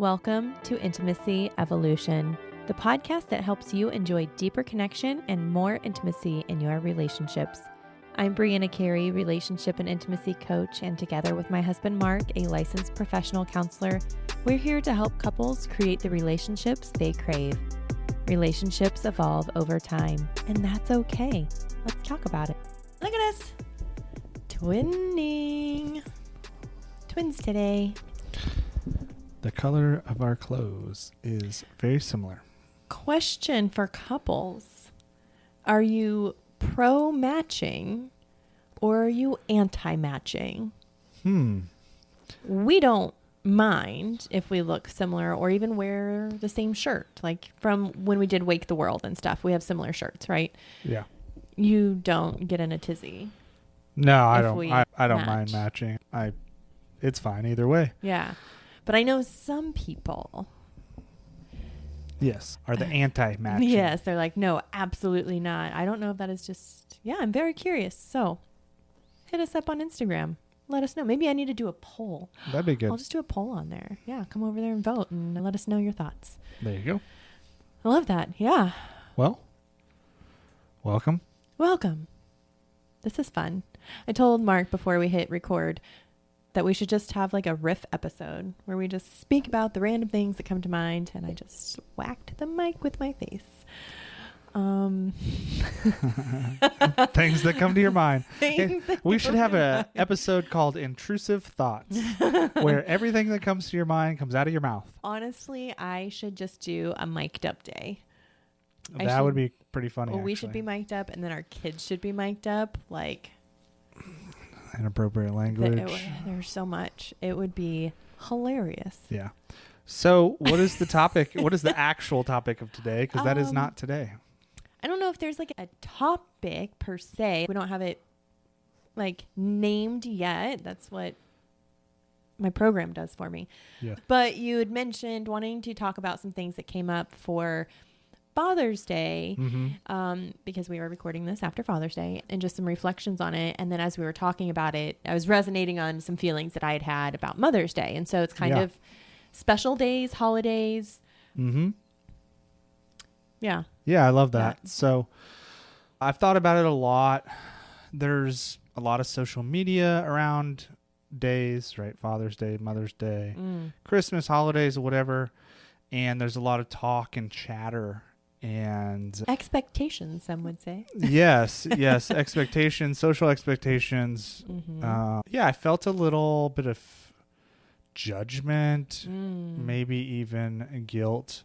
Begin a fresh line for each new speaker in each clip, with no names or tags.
Welcome to Intimacy Evolution, the podcast that helps you enjoy deeper connection and more intimacy in your relationships. I'm Brianna Carey, relationship and intimacy coach, and together with my husband Mark, a licensed professional counselor, we're here to help couples create the relationships they crave. Relationships evolve over time, and that's okay. Let's talk about it. Look at us. Twinning. Twins today.
The color of our clothes is very similar.
Question for couples. Are you pro-matching or are you anti-matching? We don't mind if we look similar or even wear the same shirt. Like from when we did Wake the World and stuff, we have similar shirts, right?
Yeah.
You don't get in a tizzy.
No, I
if
don't.
we
I don't
match.
mind matching. It's fine either way.
Yeah. But I know some people.
Yes. Are the anti-matching.
Yes. They're like, no, absolutely not. I don't know if that is just, I'm very curious. So hit us up on Instagram. Let us know. Maybe I need to do a poll.
That'd be good.
I'll just do a poll on there. Yeah. Come over there and vote and let us know your thoughts.
There you go.
I love that. Yeah.
Well, welcome.
Welcome. This is fun. I told Mark before we hit record that we should just have like a riff episode where we just speak about the random things that come to mind, and I just whacked the mic with my face.
Things that come to your mind.
Things that
We should
come
have
to
an
mind.
episode called Intrusive Thoughts, where everything that comes to your mind comes out of your mouth.
Honestly, I should just do a mic'd up day.
That would be pretty funny.
Well, we should be mic'd up, and then our kids should be mic'd up. Like,
inappropriate language.
There's so much. It would be hilarious.
Yeah. So what is the topic? What is the actual topic of today? Because that is not today.
I don't know if there's like a topic per se. We don't have it like named yet. That's what my program does for me.
Yeah.
But you had mentioned wanting to talk about some things that came up for Father's Day, because we were recording this after Father's Day, and just some reflections on it. And then as we were talking about it, I was resonating on some feelings that I had had about Mother's Day. And so it's kind of special days, holidays. Yeah.
Yeah, I love that. So I've thought about it a lot. There's a lot of social media around days, right? Father's Day, Mother's Day, Christmas, holidays, whatever. And there's a lot of talk and chatter and
Expectations, some would say.
yes, expectations, social expectations. I felt a little bit of judgment, maybe even guilt.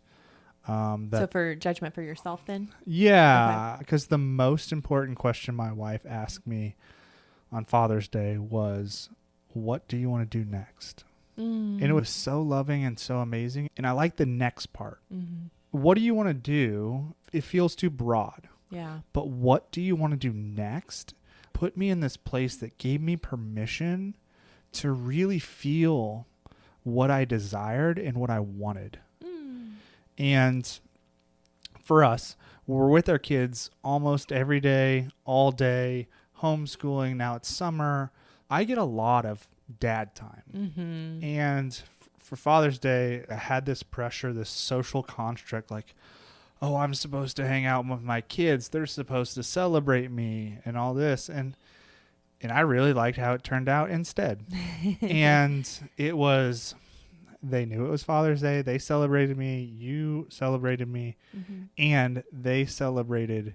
So for judgment for yourself then?
Yeah, because the most important question my wife asked me on Father's Day was, what do you want to do next? And it was so loving and so amazing. And I like the next part. What do you want to do? It feels too broad.
Yeah.
But what do you want to do next? Put me in this place that gave me permission to really feel what I desired and what I wanted. And for us, we're with our kids almost every day, all day, homeschooling. Now it's summer. I get a lot of dad time. And for Father's Day, I had this pressure, this social construct, like, oh, I'm supposed to hang out with my kids. They're supposed to celebrate me and all this. And I really liked how it turned out instead. And it was, they knew it was Father's Day. They celebrated me. You celebrated me. And they celebrated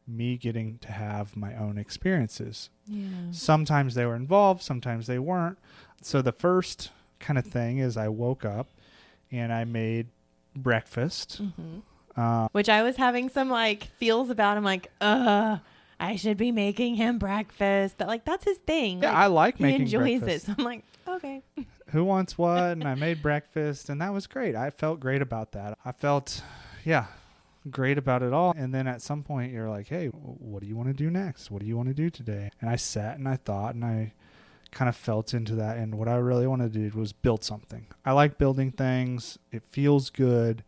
me getting to have my own experiences.
Yeah.
Sometimes they were involved, sometimes they weren't. So the first kind of thing is I woke up and I made breakfast.
Which I was having some like feels about. I'm like, I should be making him breakfast. But like, that's his thing.
Yeah, I like making
breakfast. He enjoys
breakfast.
it. So I'm like, okay.
Who wants what? And I made breakfast, and that was great. I felt great about that. I felt, great about it all. And then at some point you're like, hey, what do you want to do next? What do you want to do today? And I sat and I thought, and I kind of felt into that. And what I really wanted to do was build something. I like building things. It feels good.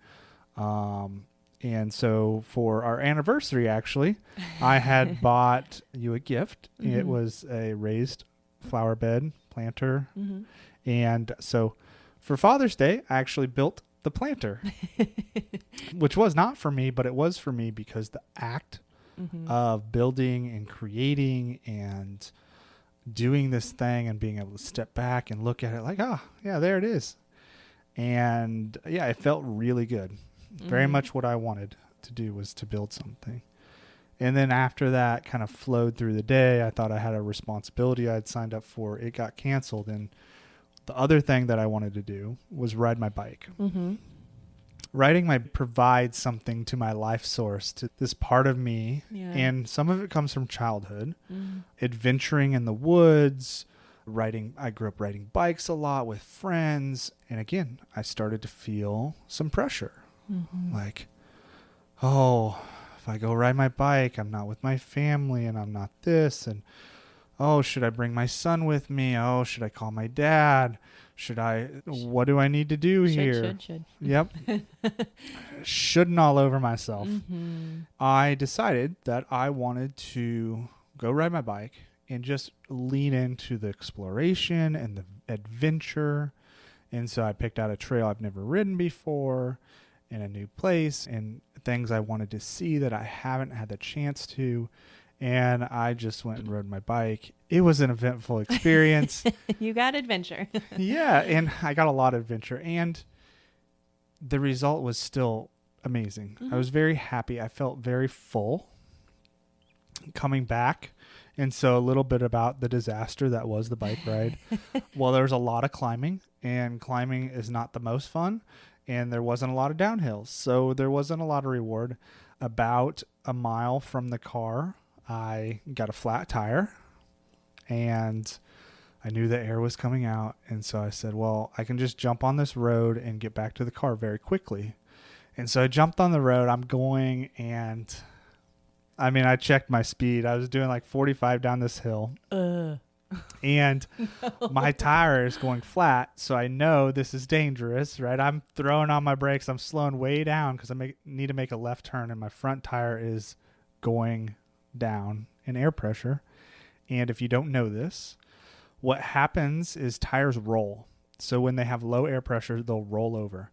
And so for our anniversary, actually, I had bought you a gift. It was a raised flower bed planter. And so For Father's Day, I actually built the planter, which was not for me, but it was for me because the act of building and creating and doing this thing and being able to step back and look at it like, oh, yeah, there it is. And yeah, it felt really good. Very much what I wanted to do was to build something. And then after that kind of flowed through the day, I thought I had a responsibility I'd signed up for. It got canceled. And the other thing that I wanted to do was ride my bike. Riding might provide something to my life source, to this part of me. Yeah. And some of it comes from childhood. Adventuring in the woods, I grew up riding bikes a lot with friends. And again, I started to feel some pressure. Like, oh, if I go ride my bike, I'm not with my family and I'm not this. And, oh, should I bring my son with me? Oh, should I call my dad? What do I need to do here?
Should.
Yep. Shouldn't all over myself. I decided that I wanted to go ride my bike and just lean into the exploration and the adventure. And so I picked out a trail I've never ridden before in a new place and things I wanted to see that I haven't had the chance to. And I just went and rode my bike. It was an eventful experience.
You got adventure.
Yeah, and I got a lot of adventure. And the result was still amazing. I was very happy. I felt very full coming back. And so a little bit about the disaster that was the bike ride. Well, there was a lot of climbing, and climbing is not the most fun. And there wasn't a lot of downhills. So there wasn't a lot of reward. About a mile from the car, I got a flat tire, and I knew the air was coming out. And so I said, well, I can just jump on this road and get back to the car very quickly. And so I jumped on the road. I'm going, and I mean, I checked my speed. I was doing like 45 down this hill. And my tire is going flat, so I know this is dangerous, right? I'm throwing on my brakes. I'm slowing way down because I need to make a left turn, and my front tire is going down in air pressure. And if you don't know this, what happens is tires roll. So when they have low air pressure, they'll roll over.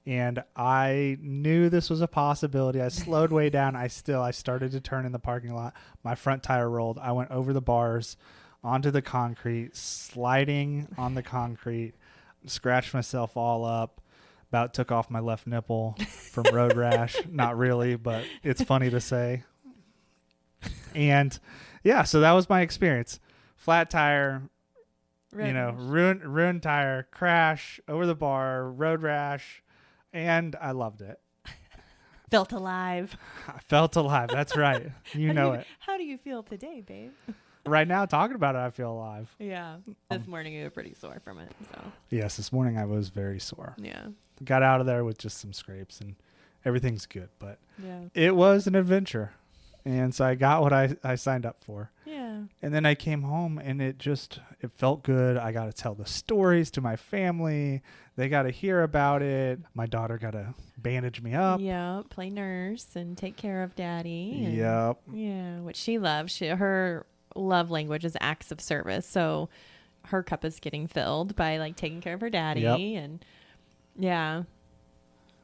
And I knew this was a possibility. I slowed way down. I started to turn in the parking lot. My front tire rolled. I went over the bars onto the concrete, sliding on the concrete, scratched myself all up, about took off my left nipple from road rash. Not really, but it's funny to say. And yeah, so that was my experience. Flat tire, ruined tire, crash, over the bar, road rash, and I loved it.
Felt alive.
I felt alive. That's right. You know it.
How do you feel today, babe?
Right now, talking about it, I feel alive.
Yeah. This morning you were pretty sore from it. So.
Yes, this morning I was very sore.
Yeah.
Got out of there with just some scrapes and everything's good. But
yeah,
it was an adventure. And so I got what I signed up for.
Yeah.
And then I came home and it felt good. I got to tell the stories to my family. They got to hear about it. My daughter got to bandage me up.
Yeah. Play nurse and take care of daddy.
Yep.
Yeah. Which she loves. Her love language is acts of service. So her cup is getting filled by like taking care of her daddy.
Yep.
And yeah.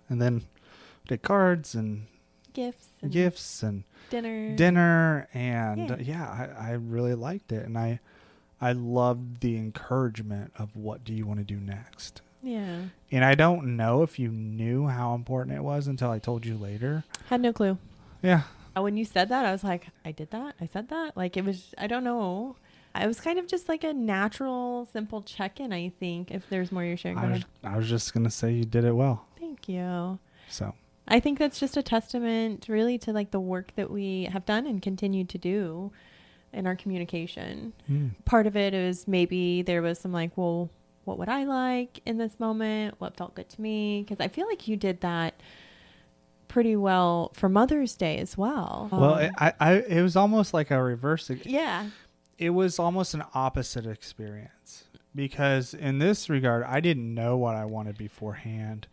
And then did cards and
gifts
and
dinner
and I really liked it. And I loved the encouragement of what do you want to do next?
Yeah.
And I don't know if you knew how important it was until I told you later.
Had no clue.
Yeah.
When you said that, I was like, I did that? I said that? Like, it was, I don't know. It was kind of just like a natural, simple check-in, I think, if there's more you're sharing.
I was just going to say you did it well.
Thank you.
So
I think that's just a testament really to like the work that we have done and continue to do in our communication. Part of it is maybe there was some like, well, what would I like in this moment? What felt good to me? Because I feel like you did that pretty well for Mother's Day as well.
Well, it was almost like a reverse.
Yeah.
It was almost an opposite experience because in this regard, I didn't know what I wanted beforehand.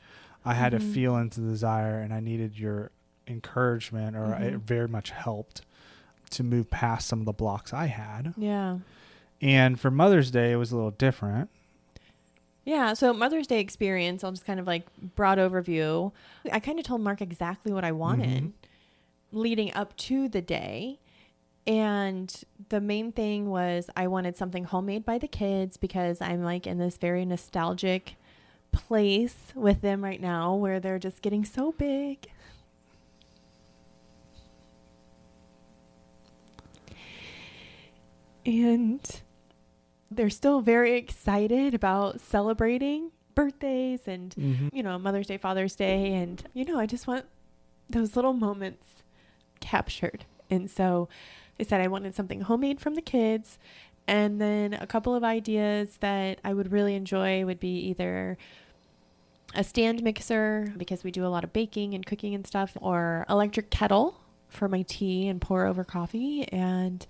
I had a feeling to desire and I needed your encouragement or it very much helped to move past some of the blocks I had.
Yeah.
And for Mother's Day, it was a little different.
Yeah. So Mother's Day experience, I'll just kind of like broad overview. I kind of told Mark exactly what I wanted leading up to the day. And the main thing was I wanted something homemade by the kids because I'm like in this very nostalgic place with them right now where they're just getting so big. And they're still very excited about celebrating birthdays and, you know, Mother's Day, Father's Day. And, you know, I just want those little moments captured. And so I said I wanted something homemade from the kids. And then a couple of ideas that I would really enjoy would be either a stand mixer, because we do a lot of baking and cooking and stuff, or electric kettle for my tea and pour over coffee. And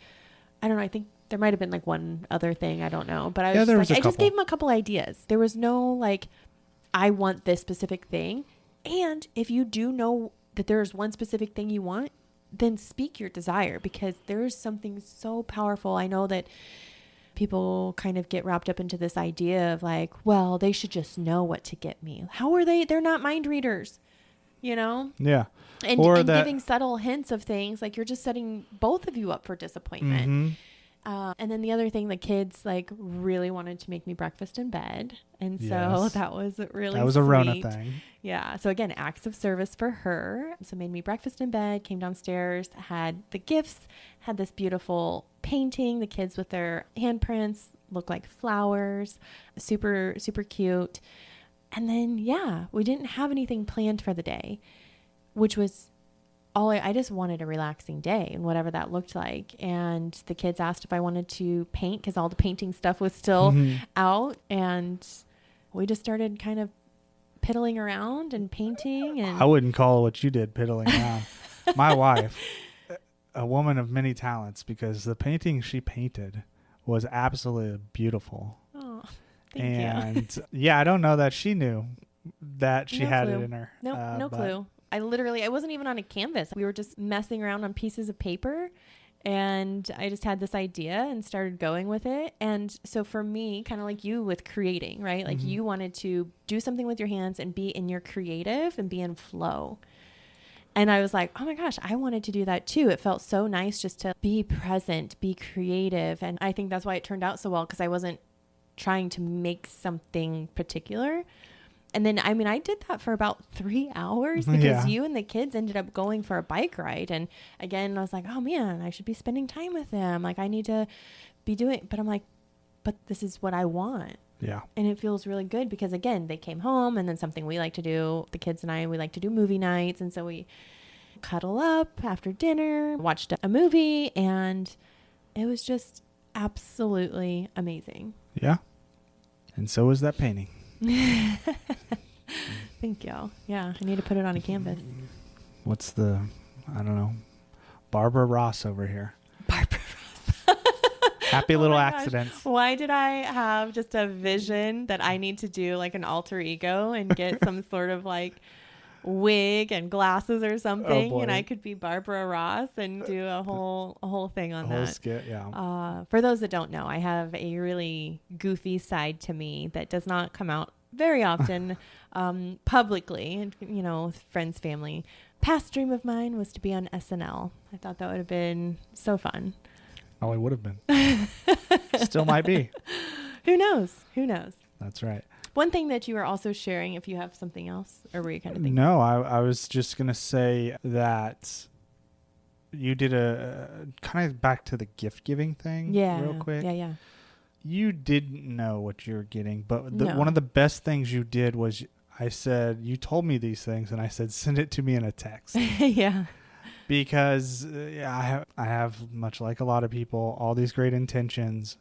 I don't know, I think there might have been like one other thing. I don't know. But I was just like, I just gave him a couple ideas. There was no like, I want this specific thing. And if you do know that there's one specific thing you want, then speak your desire, because there is something so powerful. I know that people kind of get wrapped up into this idea of like, well, they should just know what to get me. How are they? They're not mind readers, you know?
Yeah.
And giving subtle hints of things, like you're just setting both of you up for disappointment. And then the other thing, the kids like really wanted to make me breakfast in bed. And so that was really
That was
sweet.
a Rona thing.
Yeah. So again, acts of service for her. So made me breakfast in bed, came downstairs, had the gifts, had this beautiful painting, the kids with their handprints look like flowers, super, super cute. And then, yeah, we didn't have anything planned for the day, which was I just wanted a relaxing day and whatever that looked like. And the kids asked if I wanted to paint because all the painting stuff was still out. And we just started kind of piddling around and painting. And
I wouldn't call what you did piddling around. My wife, a woman of many talents, because the painting she painted was absolutely beautiful.
Oh, thank you.
And yeah, I don't know that she knew that she had it in her.
No clue. I wasn't even on a canvas. We were just messing around on pieces of paper, and I just had this idea and started going with it. And so for me, kind of like you with creating, right? Like you wanted to do something with your hands and be in your creative and be in flow. And I was like, oh my gosh, I wanted to do that too. It felt so nice just to be present, be creative. And I think that's why it turned out so well, because I wasn't trying to make something particular. And then, I mean, I did that for about 3 hours because you and the kids ended up going for a bike ride. And again, I was like, oh man, I should be spending time with them. Like I need to be doing, but I'm like, but this is what I want.
Yeah.
And it feels really good because again, they came home, and then something we like to do, the kids and I, we like to do movie nights. And so we cuddle up after dinner, watched a movie, and it was just absolutely amazing.
Yeah. And so was that painting.
Thank you. Yeah, I need to put it on a canvas.
What's I don't know, Barbara Ross over here.
Barbara Ross.
Happy little accidents.
Gosh. Why did I have just a vision that I need to do like an alter ego and get some sort of like wig and glasses or something, and I could be Barbara Ross and do a whole thing on that.
Whole skit, yeah.
For those that don't know, I have a really goofy side to me that does not come out very often publicly, and you know, with friends, family. Past dream of mine was to be on SNL. I thought that would have been so fun.
Oh, it would have been. Still might be.
Who knows?
That's right.
One thing that you were also sharing, if you have something else, or were you kind of thinking?
No, I was just going to say that you did a kind of back to the gift giving thing real quick.
Yeah.
You didn't know what you were getting, but one of the best things you did was I said, you told me these things, and I said, send it to me in a text.
Yeah.
Because I have, much like a lot of people, all these great intentions.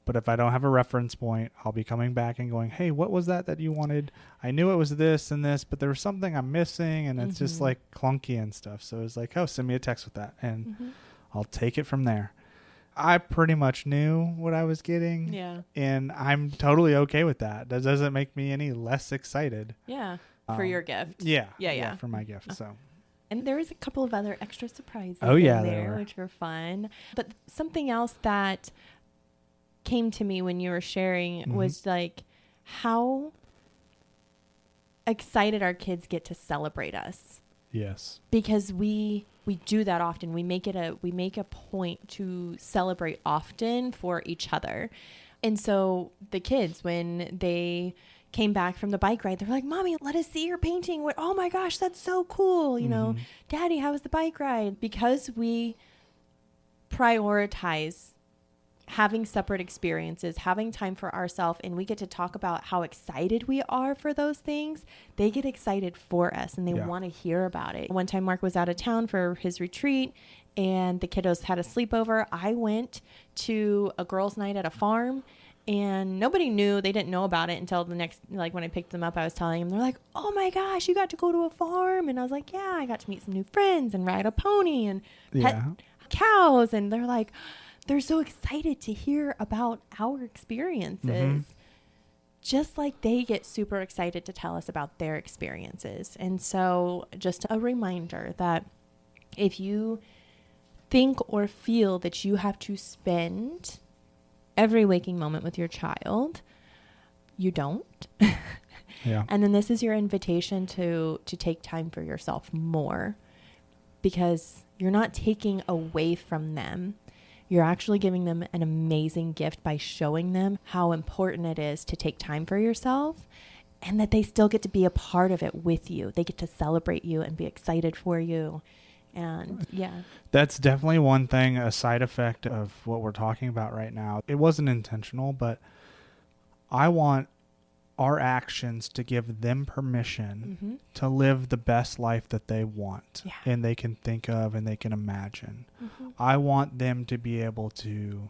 But if I don't have a reference point, I'll be coming back and going, hey, what was that you wanted? I knew it was this and this, but there was something I'm missing, and it's just like clunky and stuff. So it's like, oh, send me a text with that, and I'll take it from there. I pretty much knew what I was getting.
Yeah.
And I'm totally okay with that. That doesn't make me any less excited.
Yeah. For your gift.
Yeah. For my gift. So.
And there was a couple of other extra surprises
there,
which were fun. But something else that came to me when you were sharing was like how excited our kids get to celebrate us.
Yes.
Because we do that often. We make a point to celebrate often for each other. And so the kids, when they came back from the bike ride, they're like, Mommy, let us see your painting. What? Oh my gosh, that's so cool. You know, Daddy, how was the bike ride? Because we prioritize having separate experiences, having time for ourselves, and we get to talk about how excited we are for those things, they get excited for us and they want to hear about it. One time Mark was out of town for his retreat and the kiddos had a sleepover. I went to a girls' night at a farm and nobody knew. They didn't know about it until the next, like when I picked them up, I was telling them, they're like, oh my gosh, you got to go to a farm. And I was like, yeah, I got to meet some new friends and ride a pony and pet cows. And they're like, they're so excited to hear about our experiences, just like they get super excited to tell us about their experiences. And so just a reminder that if you think or feel that you have to spend every waking moment with your child, you don't. And then this is your invitation to take time for yourself more, because you're not taking away from them. You're actually giving them an amazing gift by showing them how important it is to take time for yourself, and that they still get to be a part of it with you. They get to celebrate you and be excited for you. And
that's definitely one thing, a side effect of what we're talking about right now. It wasn't intentional, but I want our actions to give them permission to live the best life that they want and they can think of and they can imagine. I want them to be able to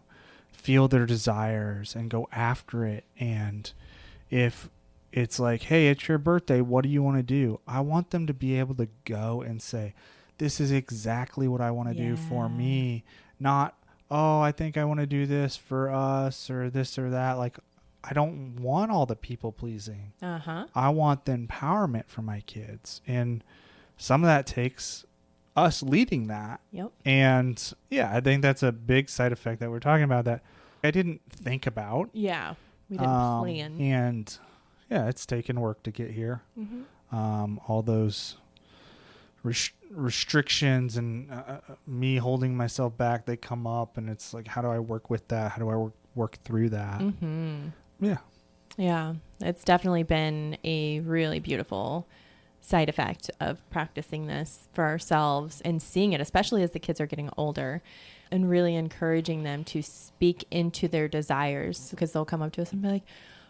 feel their desires and go after it. And if it's like, hey, it's your birthday, what do you want to do? I want them to be able to go and say, this is exactly what I want to do for me. Not, oh, I think I want to do this for us or this or that. Like, I don't want all the people pleasing. I want the empowerment for my kids. And some of that takes us leading that. And I think that's a big side effect that we're talking about that I didn't think about.
We didn't plan.
And it's taken work to get here. All those restrictions and me holding myself back, they come up, and it's like, how do I work with that? How do I work through that? Yeah,
it's definitely been a really beautiful side effect of practicing this for ourselves and seeing it, especially as the kids are getting older, and really encouraging them to speak into their desires, because they'll come up to us and be like,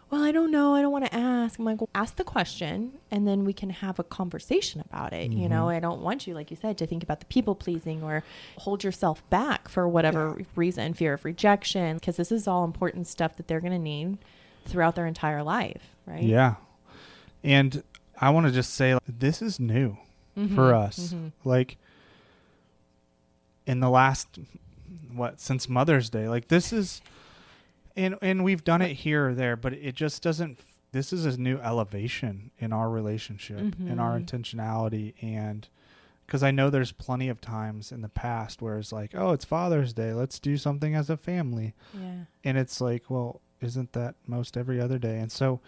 well, I don't know, I don't want to ask. I'm like, well, ask the question and then we can have a conversation about it. You know, I don't want you, like you said, to think about the people pleasing or hold yourself back for whatever reason, fear of rejection, because this is all important stuff that they're going to need throughout their entire life, right?
Yeah. And I want to just say, this is new for us. Like, in the last, since Mother's Day, like, this is, and we've done it here or there, but it just doesn't, this is a new elevation in our relationship, in our intentionality. And because I know there's plenty of times in the past where it's like, oh, it's Father's Day, let's do something as a family. And it's like, well, isn't that most every other day? And so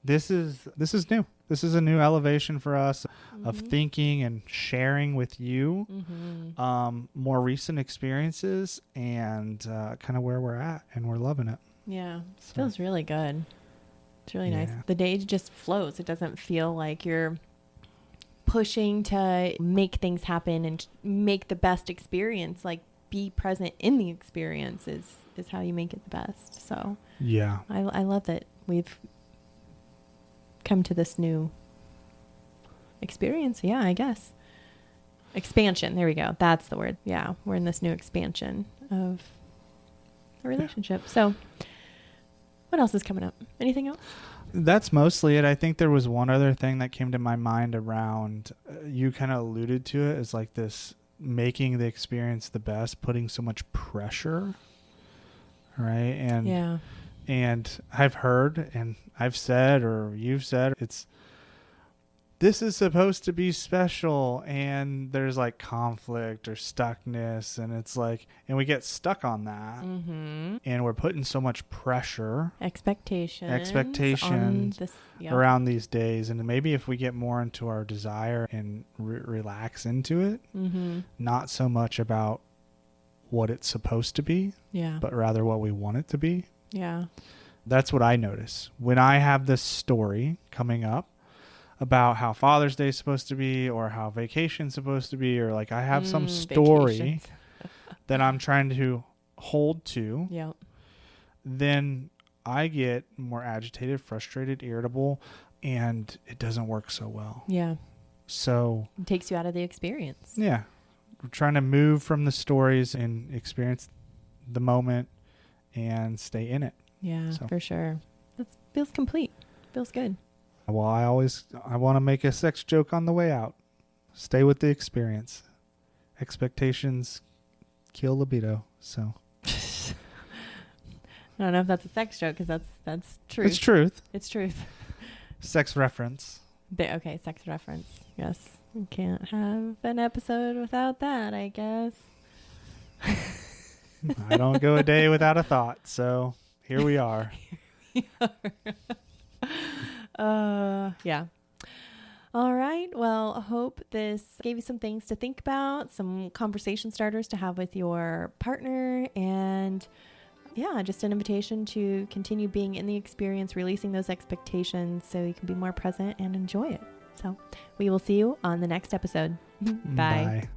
this is new. This is a new elevation for us of thinking and sharing with you more recent experiences and kind of where we're at, and we're loving it.
So. Feels really good. It's really nice. The day just flows. It doesn't feel like you're pushing to make things happen and make the best experience. Like, be present in the experience is how you make it the best. So I love that we've come to this new experience. I guess expansion, there we go, that's the word. We're in this new expansion of a relationship. So what else is coming up? Anything else?
That's mostly it. I think there was one other thing that came to my mind around, you kind of alluded to it, as like this making the experience the best, putting so much pressure, right? And I've heard, and I've said, or you've said, this is supposed to be special, and there's like conflict or stuckness, and it's like, and we get stuck on that, and we're putting so much pressure,
expectations
around these days. And maybe if we get more into our desire and relax into it, not so much about what it's supposed to be, but rather what we want it to be.
Yeah.
That's what I notice when I have this story coming up about how Father's Day is supposed to be, or how vacation's supposed to be, or like I have some story that I'm trying to hold to.
Yeah.
Then I get more agitated, frustrated, irritable, and it doesn't work so well.
Yeah.
So
it takes you out of the experience.
Yeah. We're trying to move from the stories and experience the moment and stay in it.
Yeah, for sure. That feels complete. Feels good.
Well, I want to make a sex joke on the way out. Stay with the experience. Expectations kill libido. So
I don't know if that's a sex joke, because that's truth.
It's truth.
It's truth.
Sex reference.
Okay, sex reference. Yes. We can't have an episode without that, I guess.
I don't go a day without a thought. So here we are.
Yeah. All right. Well, I hope this gave you some things to think about, some conversation starters to have with your partner, and just an invitation to continue being in the experience, releasing those expectations so you can be more present and enjoy it. So we will see you on the next episode. Bye.